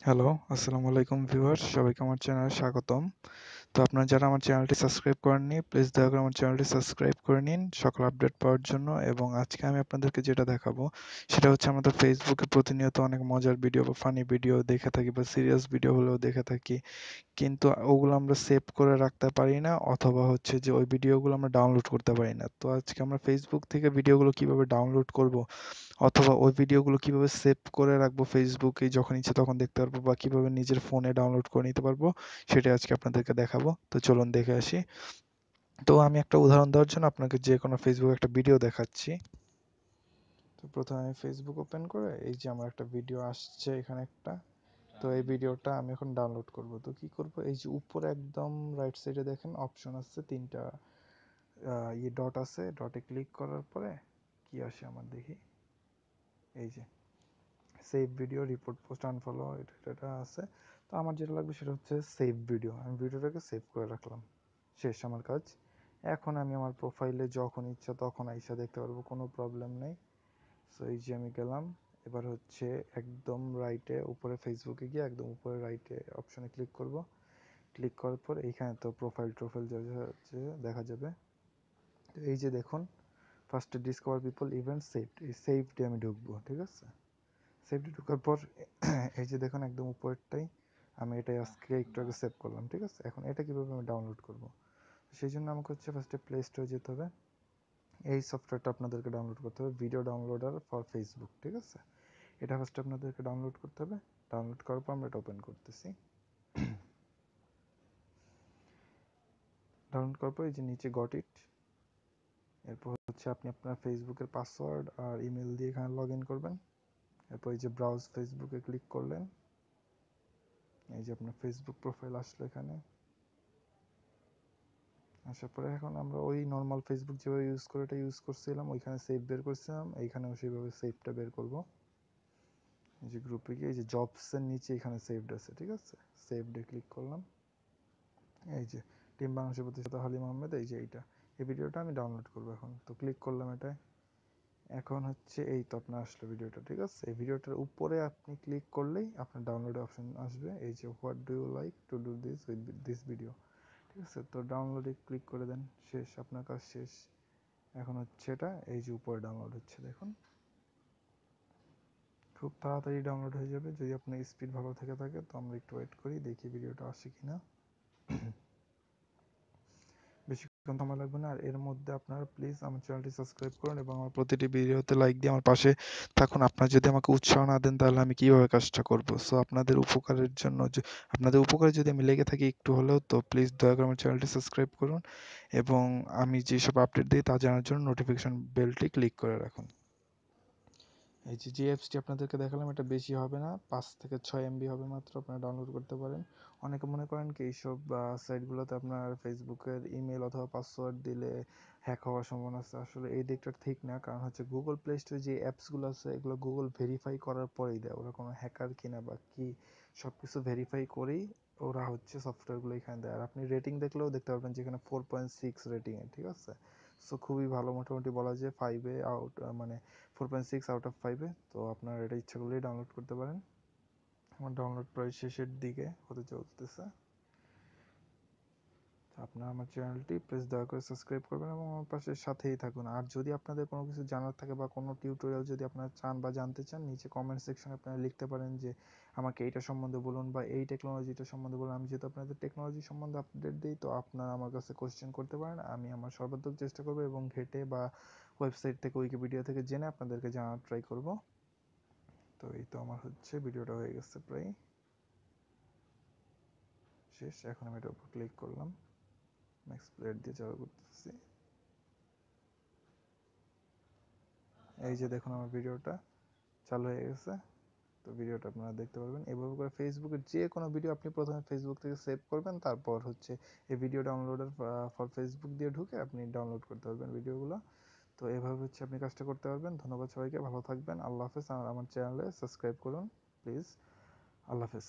Hello, আসসালামু আলাইকুম viewers, সবাইকে আমার চ্যানেলে স্বাগতম। তো আপনারা যারা আমার চ্যানেলটি সাবস্ক্রাইব করেননি, প্লিজ দয়া করে আমার চ্যানেলটি সাবস্ক্রাইব করে নিন সকল আপডেট পাওয়ার জন্য। এবং আজকে আমি আপনাদেরকে যেটা দেখাবো সেটা হচ্ছে আমাদের ফেসবুকে প্রতিনিয়ত অনেক মজার ভিডিও বা ফানি ভিডিও দেখে থাকি বা সিরিয়াস ভিডিও হলেও দেখে থাকি। কিন্তু ওগুলো আমরা সেভ করে রাখতে পারি না, অথবা হচ্ছে যে ওই ভিডিওগুলো আমরা ডাউনলোড করতে পারি না। তো আজকে আমরা ফেসবুক থেকে ভিডিওগুলো কিভাবে ডাউনলোড করব, অথবা ওই ভিডিওগুলো কিভাবে সেভ করে রাখবো ফেসবুকে, যখন ইচ্ছে তখন দেখতে পারবো, বা কিভাবে নিজের ফোনে ডাউনলোড করে নিতে পারবো, সেটাই আজকে আপনাদেরকে দেখাবো। তো চলুন দেখে আসি। তো আমি একটা উদাহরণ দেওয়ার জন্য আপনাকে যে কোনো ফেসবুকে একটা ভিডিও দেখাচ্ছি। তো প্রথমে আমি ফেসবুক ওপেন করে এই যে আমার একটা ভিডিও আসছে এখানে একটা। তো এই ভিডিওটা আমি এখন ডাউনলোড করব। তো কি করব, এই যে উপরে একদম রাইট সাইডে দেখেন অপশন আছে, তিনটা ডট আছে। ডটে ক্লিক করার পরে কি আসে আমার দেখি, এই যে save video, report, post, unfollow, এটা আছে। তো আমার যেটা লাগবে সেটা হচ্ছে সেভ ভিডিও। আমি ভিডিওটাকে সেভ করে রাখলাম, শেষ আমার কাজ। এখন আমি আমার প্রোফাইলে যখন ইচ্ছা তখন আইসা দেখতে পারবো, কোনো প্রবলেম নেই। সো এই যে আমি গেলাম, এবার হচ্ছে একদম রাইটে উপরে ফেসবুকে গিয়ে একদম উপরে রাইটে অপশনে ক্লিক করব। ক্লিক করার পর এইখানে তো প্রোফাইল দেখা যাবে। তো এই যে দেখুন, ফার্স্টে ডিসকভার পিপল ইভেন্ট সেভড, এই সেভডে আমি ঢুকবো, ঠিক আছে। সেভডে ঢোকার পর এই যে দেখুন একদম উপরেরটাই, আমি এটাই আজকে একটু আগে সেভ করলাম, ঠিক আছে। এখন এটা কীভাবে আমি ডাউনলোড করব, সেই জন্য আমাকে হচ্ছে ফার্স্টে প্লে স্টোরে যেতে হবে। এই সফটওয়্যারটা আপনাদেরকে ডাউনলোড করতে হবে, ভিডিও ডাউনলোডার ফর ফেসবুক, ঠিক আছে। এটা ফার্স্টে আপনাদেরকে ডাউনলোড করতে হবে। ডাউনলোড করার পর আমরা এটা ওপেন করতেছি। ডাউনলোড করার পর এই যে নিচে গট ইট, এরপর হচ্ছে আপনি আপনার ফেসবুকের পাসওয়ার্ড আর ইমেল দিয়ে এখানে লগ ইন করবেন। এরপর এই যে ব্রাউজ ফেসবুকে ক্লিক করলেন, এই যে আপনার ফেসবুক প্রোফাইল আসলো এখানে। আসার পরে এখন আমরা ওই নর্মাল ফেসবুক যেভাবে ইউজ করে এটা ইউজ করছিলাম, ওইখানে সেভ বের করছিলাম, এইখানেও সেইভাবে সেভটা বের করব। এই যে গ্রুপে গিয়ে এই যে জবসের নিচে এখানে সেভড আছে, ঠিক আছে। সেভডে ক্লিক করলাম, এই যে টিম বাংলাদেশের প্রতিষ্ঠাতা হালিম আহমেদ, এই যে এইটা, এই ভিডিওটা আমি ডাউনলোড করবো এখন। তো ক্লিক করলাম এটায়। এখন হচ্ছে এই তো আপনার আসলো ভিডিওটা, ঠিক আছে। এই ভিডিওটার উপরে আপনি ক্লিক করলেই আপনার ডাউনলোড অপশন আসবে, এই যে what do you like to do this with this video, ঠিক আছে। তো ডাউনলোডে ক্লিক করে দেন, শেষ, আপনার কাজ শেষ। এখন হচ্ছে এটা এই যে উপরে ডাউনলোড হচ্ছে, দেখুন খুব তাড়াতাড়ি ডাউনলোড হয়ে যাবে যদি আপনার স্পিড ভালো থেকে থাকে। তো আমরা একটু ওয়েট করি, দেখি ভিডিওটা আসে কিনা। বেশিক্ষণ সময় লাগবে না। আর এর মধ্যে আপনারা প্লিজ আমার চ্যানেলটি সাবস্ক্রাইব করুন এবং আমার প্রতিটি ভিডিওতে লাইক দিয়ে আমার পাশে থাকুন। আপনারা যদি আমাকে উৎসাহ না দেন তাহলে আমি কিভাবে কাজটা করব। সো আপনাদের উপকারের জন্য, আপনাদের উপকারে যদি আমি লেগে থাকি একটু হলেও, তো প্লিজ দয়া করে আমার চ্যানেলটি সাবস্ক্রাইব করুন এবং আমি যেসব আপডেট দিই তা জানার জন্য নোটিফিকেশন বেলটি ক্লিক করে রাখুন। এই যে অ্যাপসটি আপনাদেরকে দেখালাম, এটা বেশি হবে না, 5 থেকে 6 MB হবে মাত্র, আপনারা ডাউনলোড করতে পারেন। অনেকে মনে করেন কি এইসব সাইটগুলোতে আপনার ফেসবুকের ইমেল অথবা পাসওয়ার্ড দিলে হ্যাক হওয়ার সম্ভাবনা আছে। আসলে এই দিকটা ঠিক না, কারণ হচ্ছে গুগল প্লে স্টোরে যে অ্যাপসগুলো আছে এগুলো গুগল ভেরিফাই করার পরেই দেয়, ওরা কোনো হ্যাকার কিনা বা কি সব কিছু ভেরিফাই করেই ওরা হচ্ছে সফটওয়্যারগুলো এখানে দেয়। আর আপনি রেটিং দেখলেও দেখতে পারবেন যেখানে 4.6 রেটিংয়ে, ঠিক আছে। সো খুবই ভালো, মোটামুটি বলা যায় 5 আউট, মানে 4.6 আউট অফ 5-এ। তো আপনার এটা ইচ্ছা করলেই ডাউনলোড করতে পারেন। আমার ডাউনলোড প্রায় শেষের দিকে হতে চলতেছে। আপনারা আমার চ্যানেলটি প্লিজ দয়া করে সাবস্ক্রাইব করবেন এবং আমার পাশে সাথেই থাকুন। আর যদি আপনাদের কোনো কিছু জানার থাকে বা কোনো টিউটোরিয়াল যদি আপনারা চান বা জানতে চান, নিচে কমেন্ট সেকশনে আপনারা লিখতে পারেন যে আমাকে এইটা সম্বন্ধে বলুন বা এই টেকনোলজিটা সম্বন্ধে বলুন। আমি যেহেতু আপনাদের টেকনোলজি সম্বন্ধে আপডেট দিই, তো আপনারা আমার কাছে কোশ্চেন করতে পারেন, আমি আমার সর্বাত্মক চেষ্টা করবো এবং ঘেটে বা ওয়েবসাইট থেকে, উইকিপিডিয়া থেকে জেনে আপনাদেরকে জানার ট্রাই করব। তো এই তো আমার হচ্ছে ভিডিওটা হয়ে গেছে প্রায় শেষ। এখন আমি এটার উপর ক্লিক করলাম, নেক্সট প্লেট দিয়ে চালু করতেছি। এই যে দেখুন আমার ভিডিওটা চালু হয়ে গেছে। তো ভিডিওটা আপনারা দেখতে পারবেন। এভাবে করে ফেসবুকের যে কোনো ভিডিও আপনি প্রথমে ফেসবুক থেকে সেভ করবেন, তারপর হচ্ছে এই ভিডিও ডাউনলোডার ফর ফেসবুক দিয়ে ঢুকে আপনি ডাউনলোড করতে পারবেন ভিডিওগুলো। তো এভাবে হচ্ছে আপনি কাজটা করতে পারবেন। ধন্যবাদ সবাইকে, ভালো থাকবেন, আল্লাহ হাফেজ। আর আমার চ্যানেলে সাবস্ক্রাইব করুন প্লিজ। আল্লাহ হাফেজ।